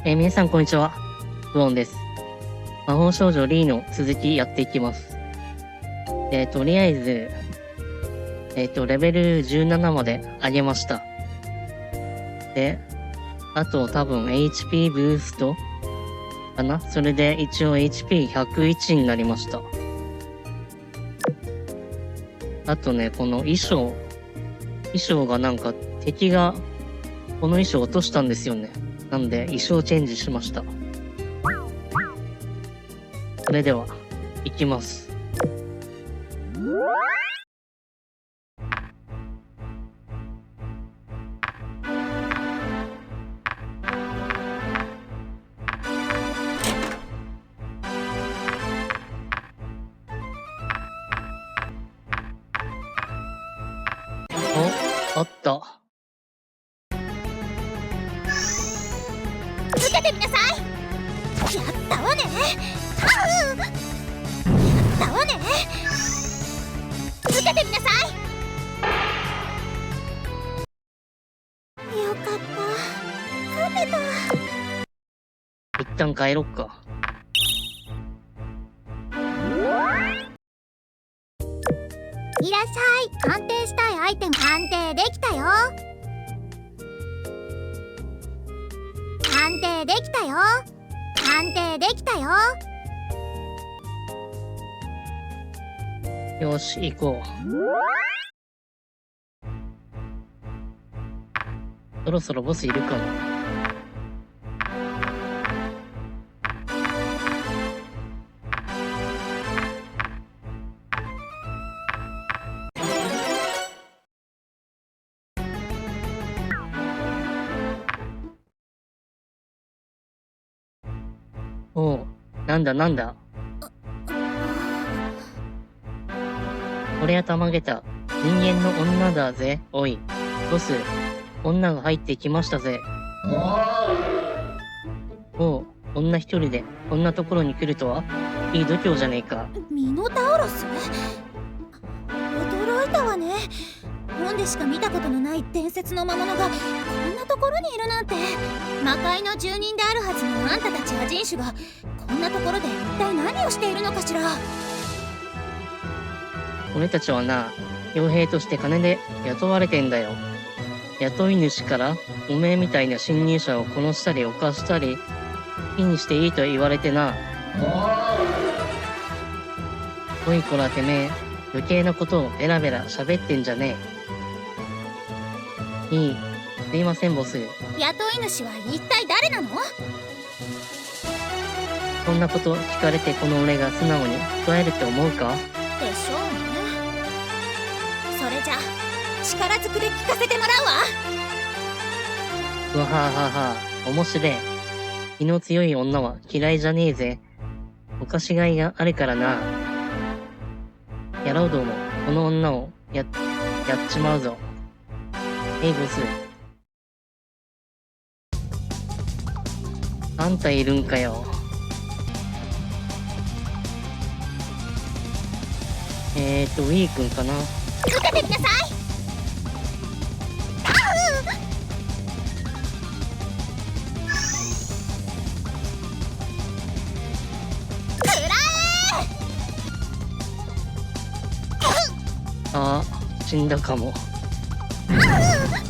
皆さんこんにちは。ブオンです。魔法少女リーの続きやっていきます。とりあえず、レベル17まで上げました。で、あと多分 HP ブーストかな？それで一応 HP101 になりました。あとね、この衣装がなんか敵がこの衣装落としたんですよね。なんで衣装チェンジしました。それでは、行きます。あった。受けてみなさい。やったわね。やったわね。受けてみなさい。よかった。勝てた。一旦帰ろっか。いらっしゃい。鑑定したいアイテム鑑定できたよ。鑑定できたよ。鑑定できたよ。よし、行こう。そろそろボスいるかな？おう、なんだ。俺はたまげた。人間の女だぜ。おい、ボス、女が入ってきましたぜ。おう、女一人でこんなところに来るとは、いい度胸じゃねえか。ミノタウロス？驚いたわね。本でしか見たことのない伝説の魔物がこんなところにいるなんて。魔界の住人であるはずのあんたたちア人種がこんなところで一体何をしているのかしら。俺たちはな、傭兵として金で雇われてんだよ。雇い主からおめえみたいな侵入者を殺したり犯したり好きにしていいと言われてな。おいこらてめえ、余計なことをベラベラ喋ってんじゃねえ。いい、すいませんボス。雇い主は一体誰なの？そんなこと聞かれてこの俺が素直に答えるって思うか？でしょうね。それじゃ力ずくで聞かせてもらうわ。うわははは、面白え。気の強い女は嫌いじゃねえぜ。おかしがいがあるからな。野郎ども、この女をやっちまうぞ。ボス。あんたいるんかよ。ウィー君かな。受けてみなさい。あ、死んだかも。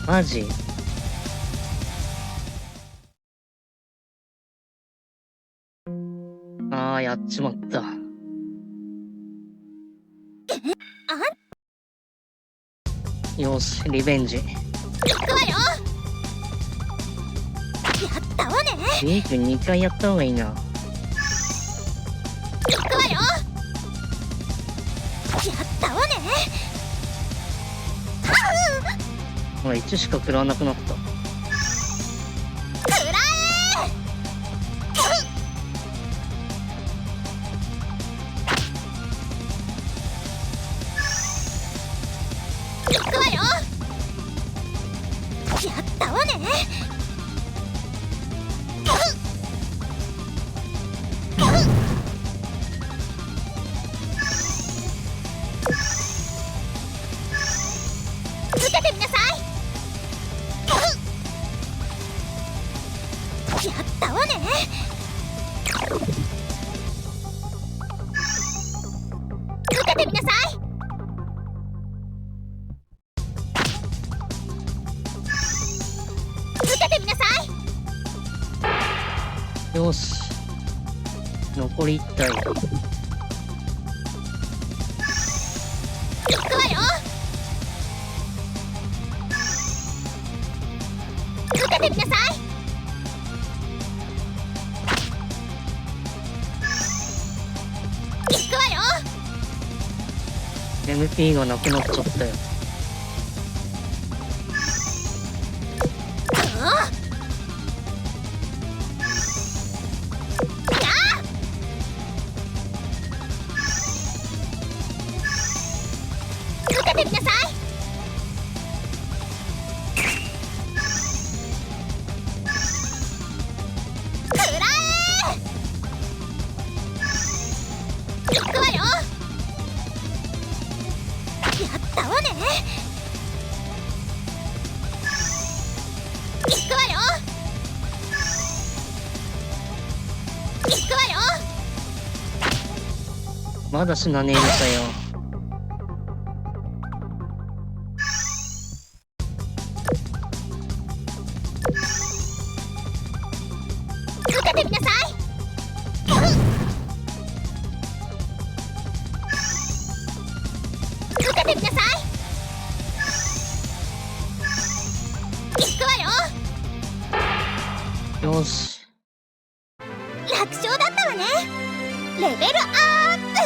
マジ？やっちまった。よし、リベンジ。行くわよ。やったわね。リー君2回やった方がいいな。行くわよ。やったわね。ほら、1しか食らわなくなった。行くわよ。やったわね。受けてみなさい。ったわね。受けてみなさい。受けてみなさい。よし。残り1体。行くわよ。受けてみなさい。行くわよ。MP がなくなっちゃったよ。受けてみなさい。くらえ。行くわよ。やったわね。行くわよ。行くわよ。まだ死なねえのかよ。受けてみなさい。受けてみなさい。行くわよ。よし。楽勝だったわね。レベルアップ。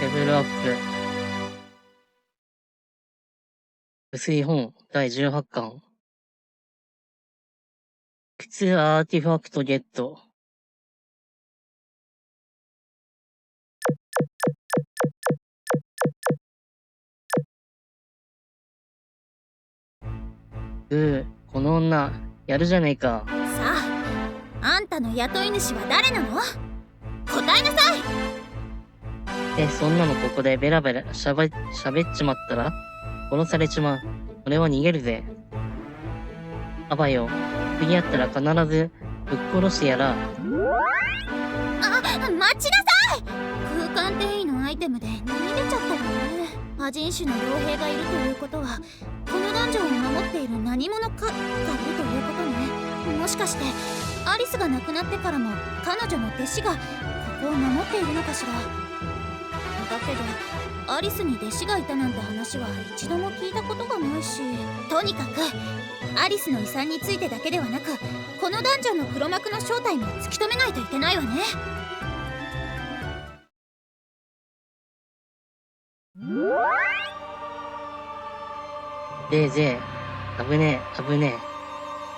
レベルアップ。薄い本第18巻。靴アーティファクトゲット。この女、やるじゃねえか。さあ、あんたの雇い主は誰なの？答えなさい。そんなのここでベラベラ喋っちまったら殺されちまう。俺は逃げるぜ。あばよ、次やったら必ずぶっ殺してやら。待ちなさい。空間転移のアイテムで逃げちゃったわね。魔人種の傭兵がいるということは、このダンジョンを守っている何者かがいるということね。もしかしてアリスが亡くなってからも彼女の弟子がここを守っているのかしら。だけどアリスに弟子がいたなんて話は一度も聞いたことがないし、とにかくアリスの遺産についてだけではなく、このダンジョンの黒幕の正体も突き止めないといけないわね。ぜいぜい、危ねえ、危ね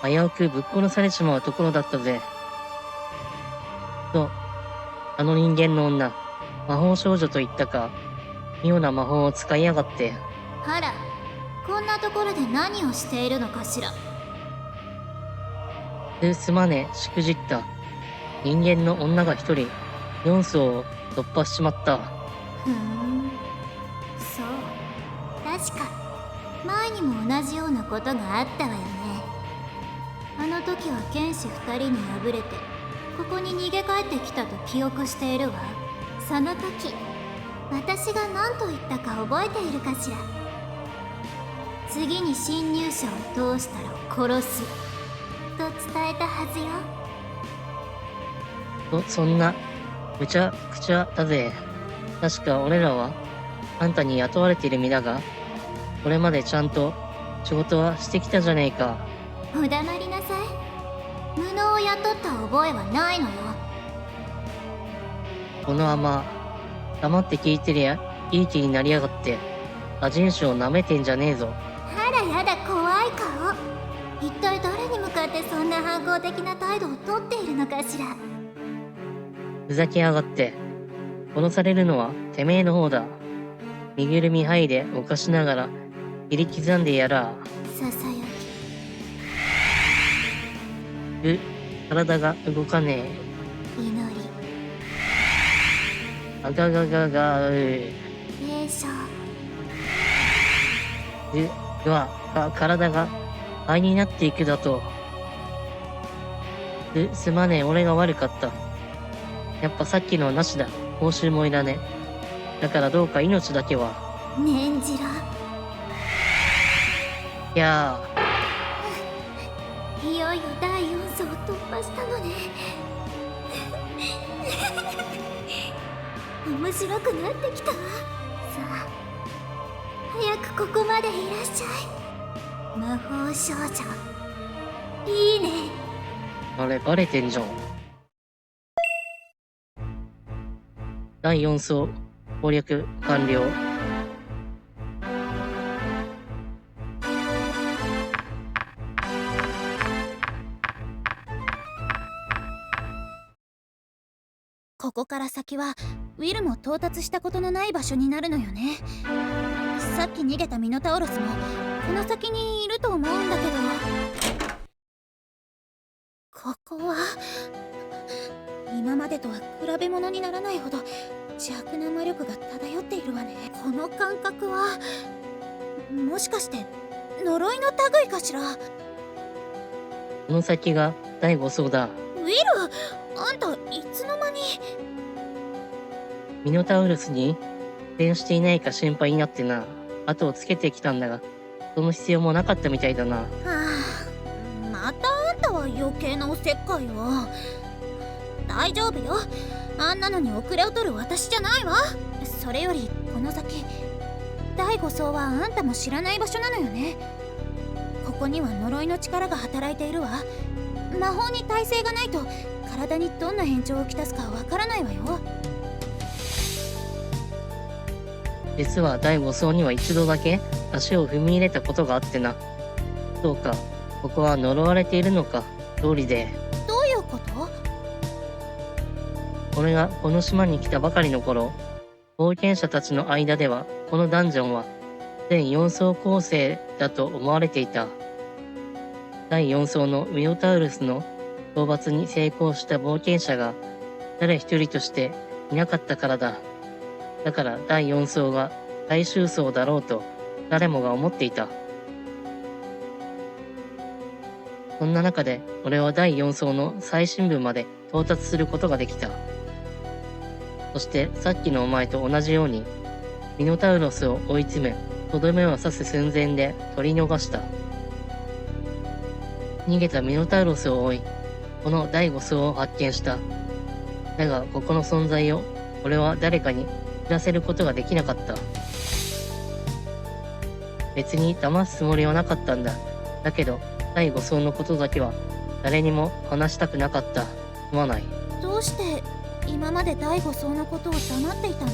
え。危うくぶっ殺されちまうところだったぜ。と、あの人間の女、魔法少女と言ったか、妙な魔法を使いやがって。あら、こんなところで何をしているのかしら。すまねえ、しくじった。人間の女が一人、4層を突破しちまった。ふーん、そう、確か前にも同じようなことがあったわよね。あの時は剣士2人に敗れてここに逃げ帰ってきたと記憶しているわ。その時私が何と言ったか覚えているかしら。次に侵入者を通したら殺すと伝えたはずよ。そんな、むちゃくちゃだぜ。確か俺らは、あんたに雇われている身だが、これまでちゃんと仕事はしてきたじゃねえか。おだまりなさい。無能を雇った覚えはないのよ。このまま、黙って聞いてりゃ、いい気になりやがって、魔人種を舐めてんじゃねえぞ。あらやだ、怖い顔。一体誰に向かってそんな反抗的な態度をとっているのかしら。ふざけやがって。殺されるのはてめえの方だ。身ぐるみ剥いで犯しながら切り刻んでやら。ささや体が動かねき、祈り、え。あがががが霊障。体が灰になっていくだと。すまねえ、俺が悪かった。やっぱさっきのはなしだ。報酬もいらねえ。だからどうか命だけは。念じろ。いやいよいよ第4層を突破したのね。面白くなってきたわ。さあ早くここまでいらっしゃい。魔法少女いいね。あれバレてんじゃん。第4層攻略完了。ここから先はウィルも到達したことのない場所になるのよね。さっき逃げたミノタウロスもこの先にいると思うんだけど、ここは今までとは比べ物にならないほど邪悪な魔力が漂っているわね。この感覚はもしかして呪いの類かしら。この先が第5層だ。ウィル、あんたいつの間に。ミノタウルスに伝していないか心配になってな、後をつけてきたんだが、その必要もなかったみたいだな。はあ、またあんたは余計なおせっかいを。大丈夫よ、あんなのに遅れを取る私じゃないわ。それよりこの先第5層はあんたも知らない場所なのよね。ここには呪いの力が働いているわ。魔法に耐性がないと体にどんな変調をきたすかわからないわよ。実は第5層には一度だけ足を踏み入れたことがあってな。そうか、ここは呪われているのか。通りで。どういうこと？俺がこの島に来たばかりの頃、冒険者たちの間ではこのダンジョンは全4層構成だと思われていた。第4層のミノタウルスの討伐に成功した冒険者が誰一人としていなかったからだ。だから第4層が最終層だろうと誰もが思っていた。そんな中で俺は第4層の最深部まで到達することができた。そしてさっきのお前と同じようにミノタウロスを追い詰め、とどめを刺す寸前で取り逃した。逃げたミノタウロスを追い、この第5層を発見した。だがここの存在を俺は誰かに知らせることができなかった。別に騙すつもりはなかったんだ。だけど第5層のことだけは誰にも話したくなかった。すまない。どうして今まで第5層のことを黙っていたの？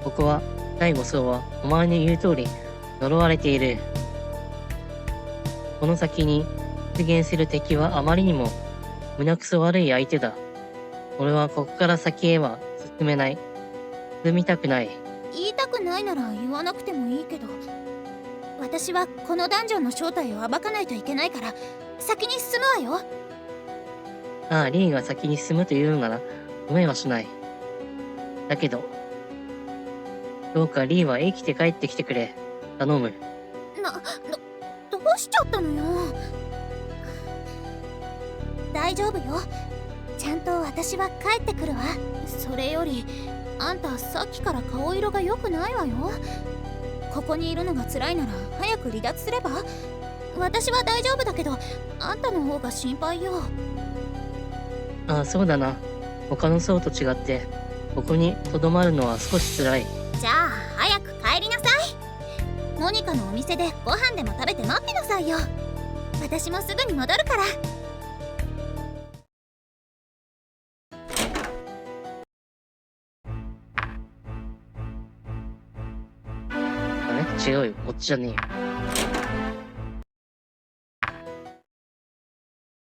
ここは第5層はお前の言う通り呪われている。この先に出現する敵はあまりにも胸くそ悪い相手だ。俺はここから先へは進めない。進みたくない。言いたくないなら言わなくてもいいけど、私はこのダンジョンの正体を暴かないといけないから先に進むわよ。ああ、リーが先に進むというのなら止めはしない。だけどどうかリーは生きて帰ってきてくれ。頼む。どうしちゃったのよ。大丈夫よ、ちゃんと私は帰ってくるわ。それよりあんたさっきから顔色が良くないわよ。ここにいるのが辛いなら早く離脱すれば。私は大丈夫だけどあんたの方が心配よ。ああ、そうだな。他の層と違ってここにとどまるのは少し辛い。じゃあ早く帰りなさい。モニカのお店でご飯でも食べて待ってなさいよ。私もすぐに戻るから。違うよ、こっちじゃねえよ。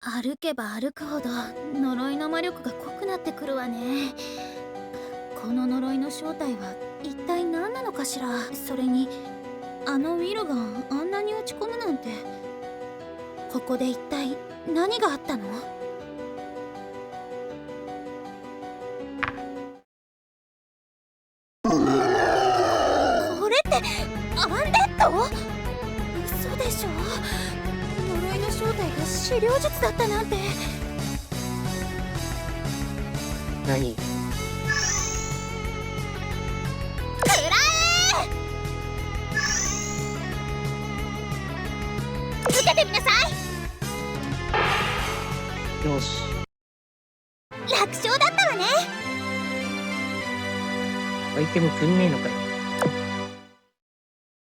歩けば歩くほど呪いの魔力が濃くなってくるわね。この呪いの正体は一体何なのかしら。それにあのウィルがあんなに落ち込むなんて、ここで一体何があったの？これってアンデッド？嘘でしょ。呪いの正体が死治療術だったなんて。何？くらえ！受けてみなさい。よし。楽勝だったわね。アイテムくんねえのかよ。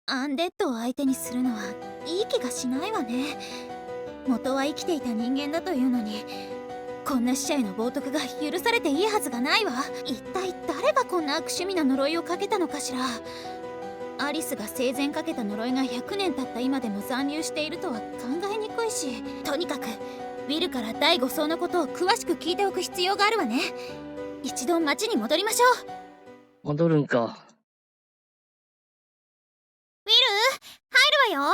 アンデッドを相手にするのはいい気がしないわね。元は生きていた人間だというのに、こんな死者への冒涜が許されていいはずがないわ。一体誰がこんな悪趣味な呪いをかけたのかしら。アリスが生前かけた呪いが100年経った今でも残留しているとは考えにくいし、とにかくウィルから第5層のことを詳しく聞いておく必要があるわね。一度町に戻りましょう。戻るんか。ウィル、入るわよ。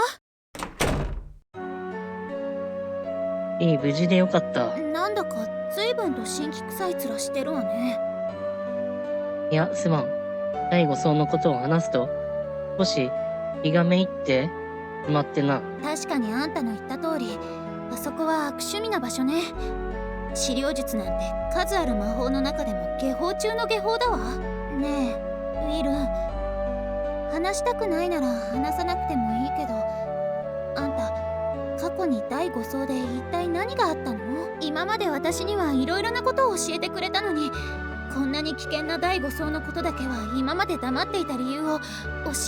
無事でよかった。なんだか随分と辛気臭い面してるわね。いや、すまん。第5層のことを話すと、少し気がめいってしまってな。確かにあんたの言った通り、あそこは悪趣味な場所ね。治療術なんて数ある魔法の中でも下法中の下法だわ。ねえ、ウィル、話したくないなら話さなくてもいいけど、あんた過去に第5層で一体何があったの？今まで私にはいろいろなことを教えてくれたのに、こんなに危険な第5層のことだけは今まで黙っていた理由を教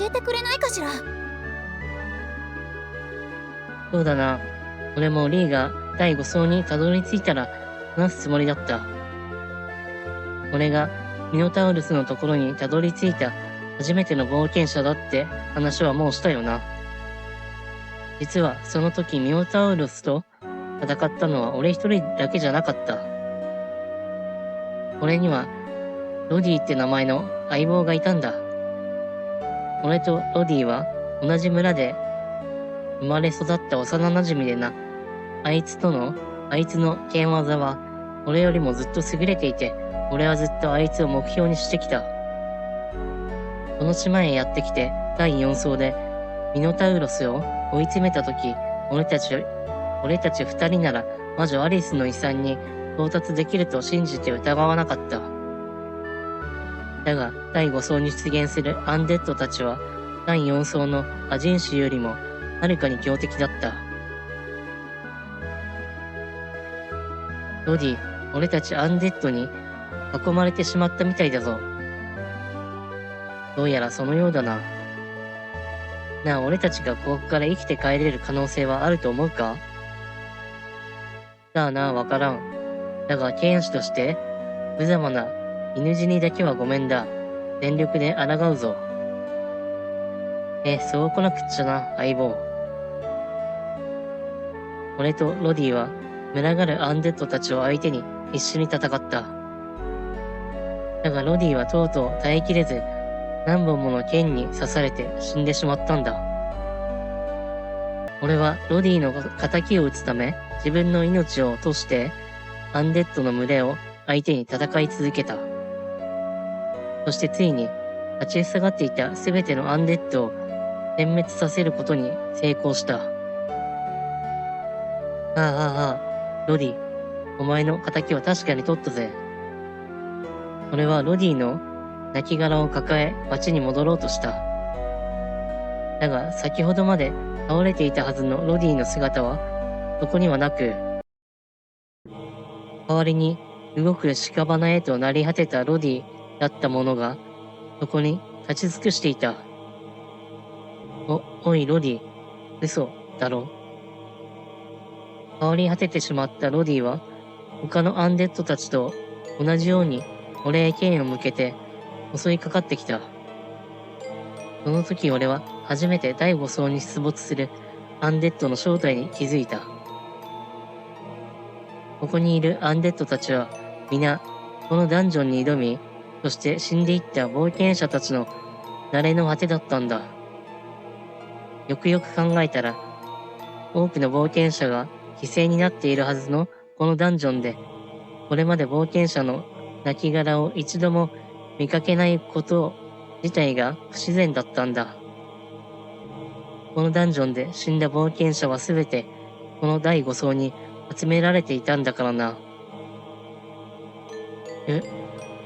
えてくれないかしら。そうだな。俺もリーが第5層にたどり着いたら話すつもりだった。俺がミノタウルスのところにたどり着いた初めての冒険者だって話はもうしたよな。実はその時ミノタウルスと戦ったのは俺一人だけじゃなかった。俺にはロディって名前の相棒がいたんだ。俺とロディは同じ村で生まれ育った幼馴染でな。あいつの剣技は俺よりもずっと優れていて、俺はずっとあいつを目標にしてきた。この島へやってきて第4層でミノタウロスを追い詰めた時、俺たち二人なら魔女アリスの遺産に到達できると信じて疑わなかった。だが第5層に出現するアンデッドたちは第4層のアジン種よりもはるかに強敵だった。ロディ、俺たちアンデッドに囲まれてしまったみたいだぞ。どうやらそのようだな。なあ、俺たちがここから生きて帰れる可能性はあると思うか？さあな、わからん。だが、剣士として、無様な犬死にだけはごめんだ。全力で抗うぞ。そう来なくっちゃな、相棒。俺とロディは、群がるアンデッドたちを相手に必死に戦った。だがロディはとうとう耐えきれず、何本もの剣に刺されて死んでしまったんだ。俺はロディの仇を討つため、自分の命を落として、アンデッドの群れを相手に戦い続けた。そしてついに、立ちふさがっていたすべてのアンデッドを殲滅させることに成功した。ロディ、お前の仇は確かに取ったぜ。俺はロディの亡骸を抱え町に戻ろうとした。だが先ほどまで倒れていたはずのロディの姿はそこにはなく、代わりに動く屍へとなり果てたロディだったものがそこに立ち尽くしていた。おいロディ、嘘だろ。変わり果ててしまったロディは他のアンデッドたちと同じように俺へ剣を向けて襲いかかってきた。その時俺は初めて第5層に出没するアンデッドの正体に気づいた。ここにいるアンデッドたちは皆このダンジョンに挑み、そして死んでいった冒険者たちの慣れの果てだったんだ。よくよく考えたら、多くの冒険者が犠牲になっているはずのこのダンジョンで、これまで冒険者の亡骸を一度も見かけないこと自体が不自然だったんだ。このダンジョンで死んだ冒険者はすべてこの第5層に集められていたんだからな。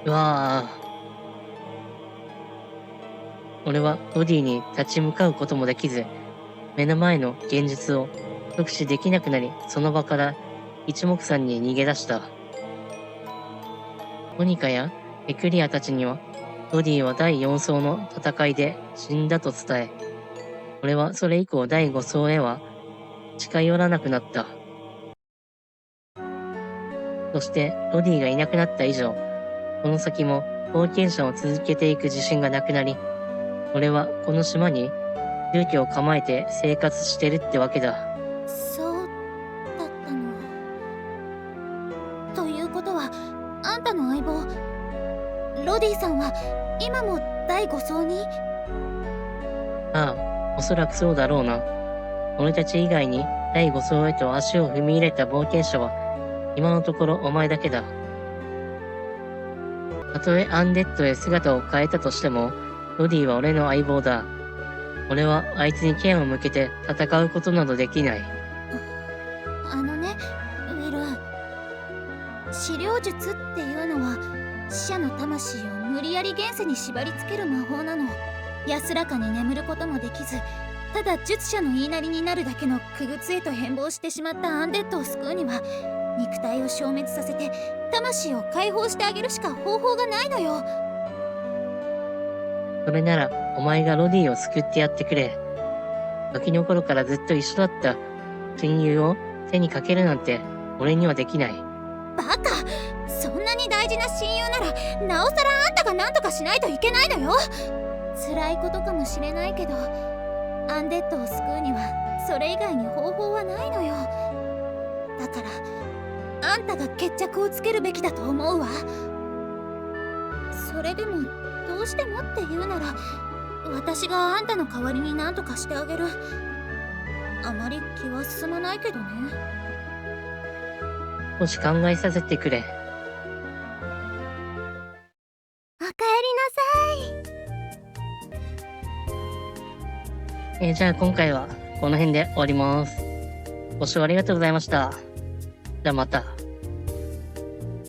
うわあ。俺はロディに立ち向かうこともできず、目の前の現実を直視できなくなり、その場から一目散に逃げ出した。モニカやエクリアたちには、ロディは第4層の戦いで死んだと伝え、俺はそれ以降第5層へは近寄らなくなった。そしてロディがいなくなった以上、この先も冒険者を続けていく自信がなくなり、俺はこの島に住居を構えて生活してるってわけだ。そうだったの。ということは、あんたの相棒ロディさんは今も第5層に？ああ、おそらくそうだろうな。俺たち以外に第5層へと足を踏み入れた冒険者は、今のところお前だけだ。たとえアンデッドへ姿を変えたとしても、ロディは俺の相棒だ。俺はあいつに剣を向けて戦うことなどできない。あのね、ウィル、資料術っていうのは死者の魂を無理やり現世に縛り付ける魔法なの。安らかに眠ることもできず、ただ術者の言いなりになるだけの傀儡へと変貌してしまったアンデッドを救うには、肉体を消滅させて魂を解放してあげるしか方法がないのよ。それなら、お前がロディを救ってやってくれ。ガキの頃からずっと一緒だった親友を手にかけるなんて、俺にはできない。バカ！そんなに大事な親友なら、なおさらあんたが何とかしないといけないのよ。辛いことかもしれないけど、アンデッドを救うにはそれ以外に方法はないのよ。だからあんたが決着をつけるべきだと思うわ。それでもどうしてもって言うなら、私があんたの代わりに何とかしてあげる。あまり気は進まないけどね。少し考えさせてくれ。おかえりなさい。じゃあ今回はこの辺で終わります。ご視聴ありがとうございました。じゃあまた。